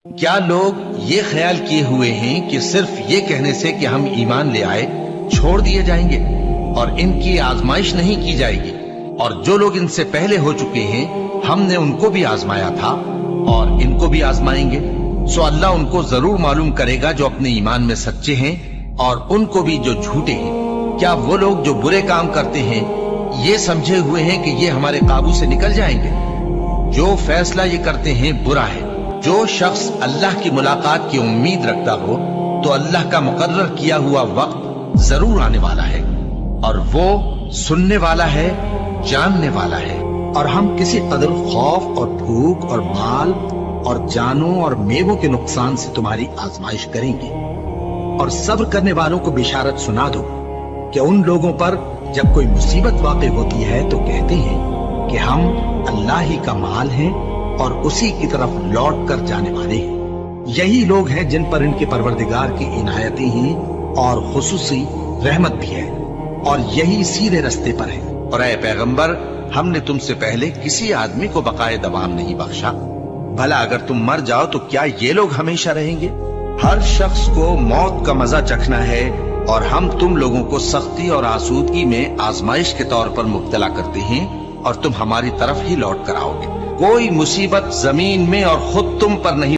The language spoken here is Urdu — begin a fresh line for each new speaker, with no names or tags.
کیا لوگ یہ خیال کیے ہوئے ہیں کہ صرف یہ کہنے سے کہ ہم ایمان لے آئے چھوڑ دیے جائیں گے اور ان کی آزمائش نہیں کی جائے گی؟ اور جو لوگ ان سے پہلے ہو چکے ہیں ہم نے ان کو بھی آزمایا تھا اور ان کو بھی آزمائیں گے، سو اللہ ان کو ضرور معلوم کرے گا جو اپنے ایمان میں سچے ہیں اور ان کو بھی جو جھوٹے ہیں۔ کیا وہ لوگ جو برے کام کرتے ہیں یہ سمجھے ہوئے ہیں کہ یہ ہمارے قابو سے نکل جائیں گے؟ جو فیصلہ یہ کرتے ہیں برا ہے۔ جو شخص اللہ کی ملاقات کی امید رکھتا ہو تو اللہ کا مقرر کیا ہوا وقت ضرور آنے والا ہے، اور وہ سننے والا ہے، جاننے والا ہے۔
اور ہم کسی قدر خوف اور بھوک اور مال اور جانوں اور میووں کے نقصان سے تمہاری آزمائش کریں گے، اور صبر کرنے والوں کو بشارت سنا دو کہ ان لوگوں پر جب کوئی مصیبت واقع ہوتی ہے تو کہتے ہیں کہ ہم اللہ ہی کا مال ہیں اور اسی کی طرف لوٹ کر جانے والے ہیں۔ یہی لوگ ہیں جن پر ان کے پروردگار کی عنایتیں ہیں اور خصوصی رحمت بھی ہے، اور یہی سیدھے رستے پر ہیں۔
اور اے پیغمبر، ہم نے تم سے پہلے کسی آدمی کو بقائے دوام نہیں بخشا، بھلا اگر تم مر جاؤ تو کیا یہ لوگ ہمیشہ رہیں گے؟ ہر شخص کو موت کا مزہ چکھنا ہے، اور ہم تم لوگوں کو سختی اور آسودگی میں آزمائش کے طور پر مبتلا کرتے ہیں، اور تم ہماری طرف ہی لوٹ کر آؤ گے۔ کوئی مصیبت زمین میں اور خود تم پر نہیں